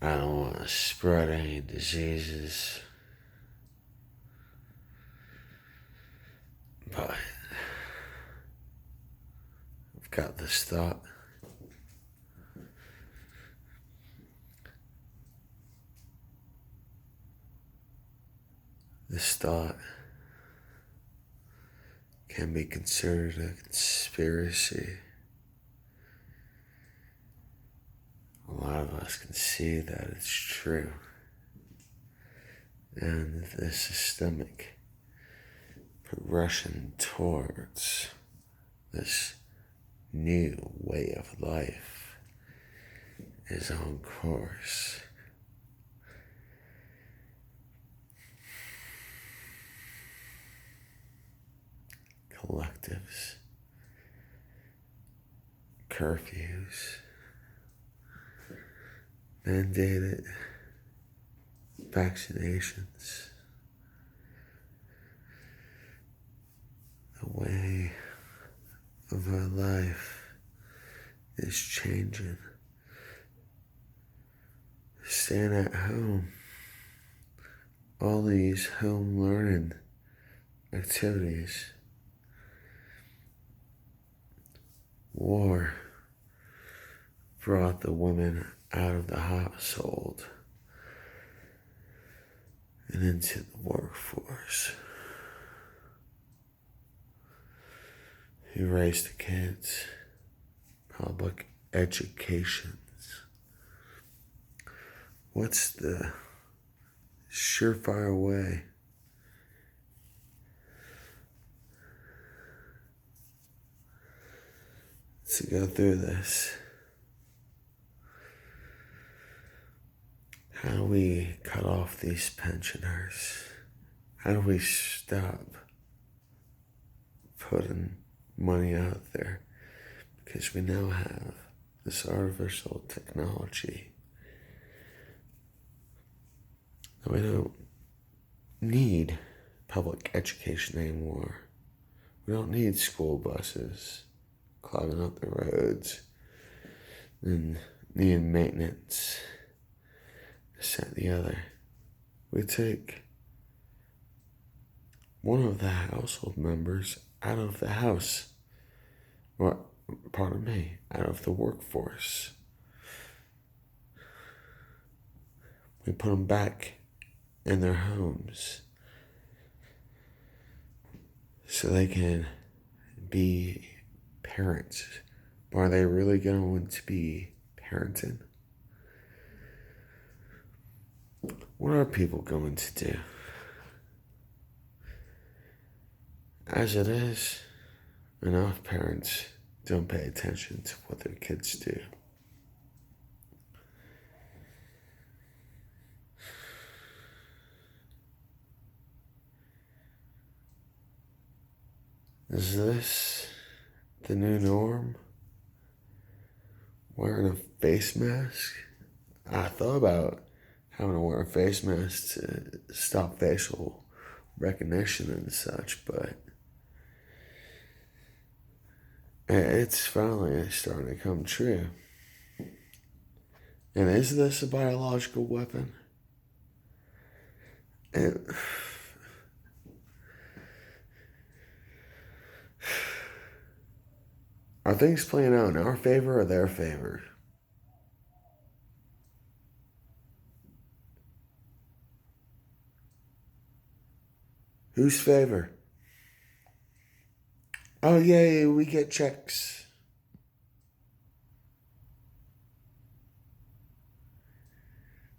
I don't want to spread any diseases, but I've got this thought. This thought can be considered a conspiracy. A lot of us can see that it's true. And the systemic progression towards this new way of life is on course. Collectives, curfews, mandated vaccinations, the way of our life is changing. Staying at home, all these home learning activities, war brought the women out of the household and into the workforce. Who raised the kids? Public educations. What's the surefire way to go through this? How do we cut off these pensioners? How do we stop putting money out there? Because we now have this artificial technology. We don't need public education anymore. We don't need school buses clogging up the roads and needing maintenance, this, that, the other. We take one of the household members out of the house, or, pardon me, out of the workforce. We put them back in their homes so they can be parents. But are they really going to be parenting? What are people going to do? As it is, enough parents don't pay attention to what their kids do. Is this the new norm? Wearing a face mask? I thought about having to wear a face mask to stop facial recognition and such, but it's finally starting to come true. And is this a biological weapon? Are things playing out in our favor or their favor? Whose favor? Oh, yay, we get checks.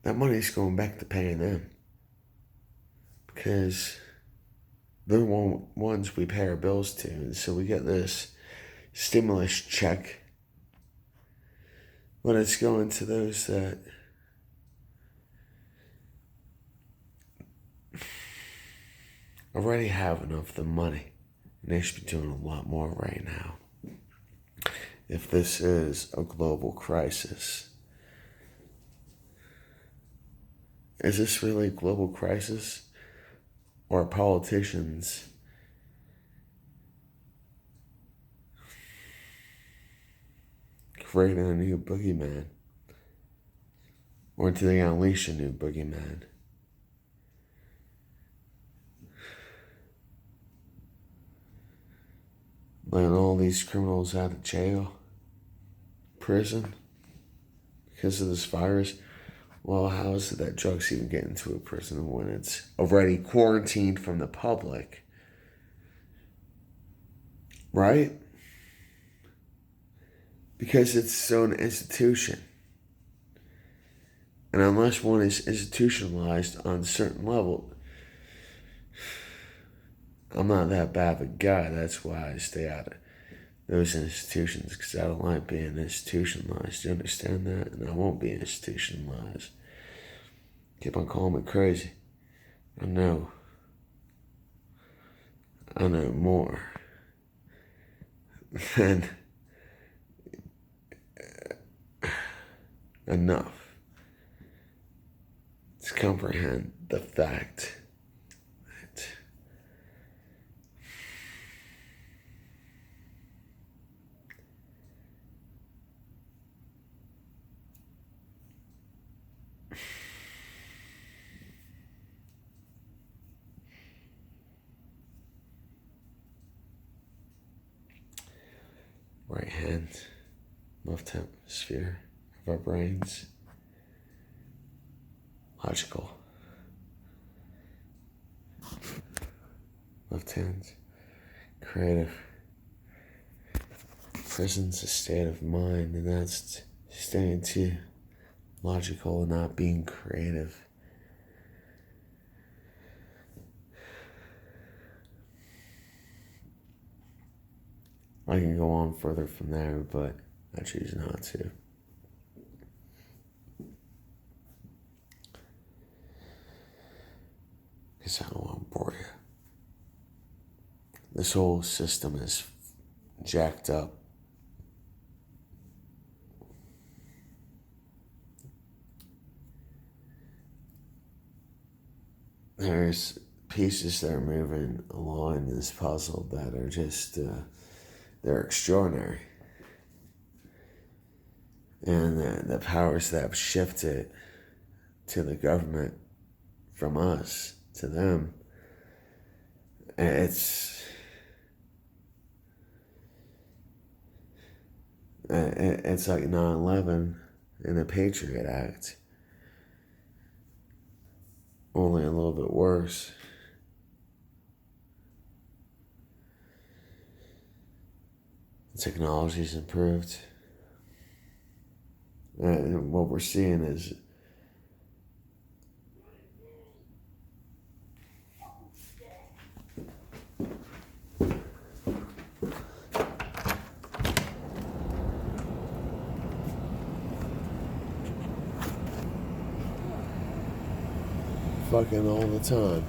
That money's going back to paying them. Because they're the ones we pay our bills to. And so we get this stimulus check. But it's going to those that already have enough of the money. And they should be doing a lot more right now. If this is a global crisis. Is this really a global crisis? Or are politicians creating a new boogeyman? Or do they unleash a new boogeyman? Letting all these criminals out of jail, prison, because of this virus? Well, how is it that drugs even get into a prison when it's already quarantined from the public? Right? Because it's its own institution. And unless one is institutionalized on a certain level, I'm not that bad of a guy. That's why I stay out of those institutions, because I don't like being institutionalized. You understand that? And I won't be institutionalized. Keep on calling me crazy. I know more than enough to comprehend the fact that right hand, left hemisphere of our brains, logical. Left hand, creative. Prison's a state of mind, and that's staying too logical and not being creative. I can go on further from there, but I choose not to. Because I don't want to bore you. This whole system is jacked up. There's pieces that are moving along this puzzle that are just, they're extraordinary. And the powers that have shifted to the government from us to them, it's like 9/11 and the Patriot Act, only a little bit worse. Technology's improved. And what we're seeing is fucking all the time.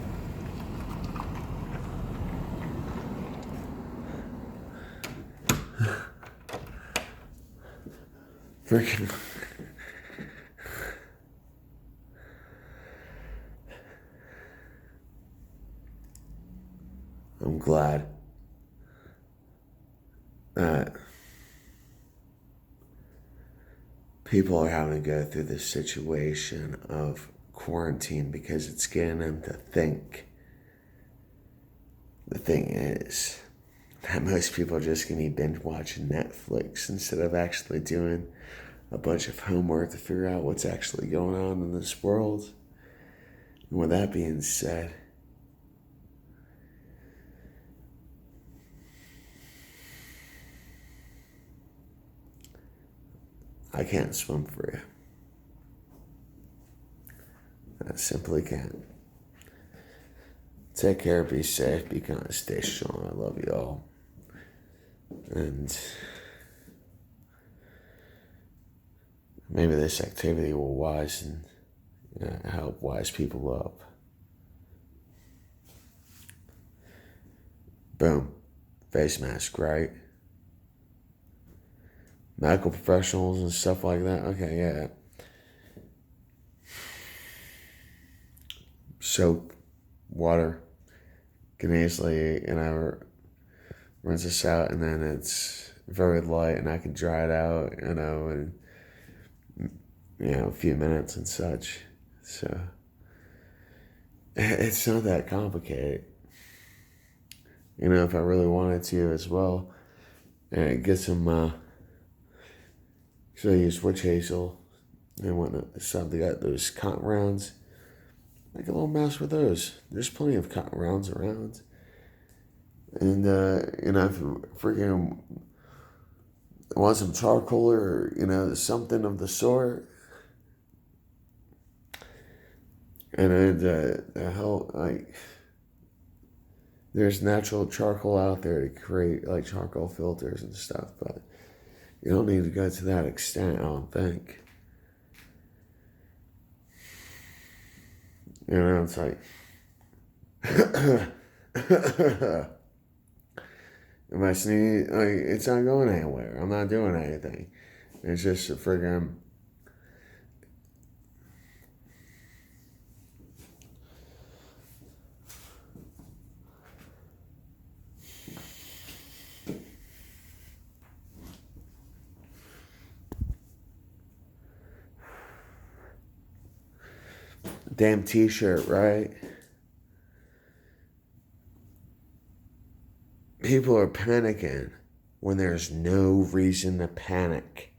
Freaking. I'm glad that people are having to go through this situation of quarantine because it's getting them to think. The thing is that most people are just going to be binge watching Netflix instead of actually doing a bunch of homework to figure out what's actually going on in this world. And with that being said, I can't swim for you. I simply can't. Take care, be safe, be kind, stay strong. I love you all. And maybe this activity will help wise people up. Boom. Face mask, right? Medical professionals and stuff like that. Okay, yeah. Soap, water, can easily, rinse this out, and then it's very light, and I can dry it out, and a few minutes and such. So it's not that complicated. If I really wanted to as well, get some, so I use witch hazel and whatnot. So they got those cotton rounds. Make a little mask with those. There's plenty of cotton rounds around. And, if you freaking want some charcoal or, something of the sort. And the hell, there's natural charcoal out there to create, charcoal filters and stuff, but you don't need to go to that extent, I don't think. It's like, if I sneeze, it's not going anywhere. I'm not doing anything. It's just a friggin' damn t-shirt, right? People are panicking when there's no reason to panic.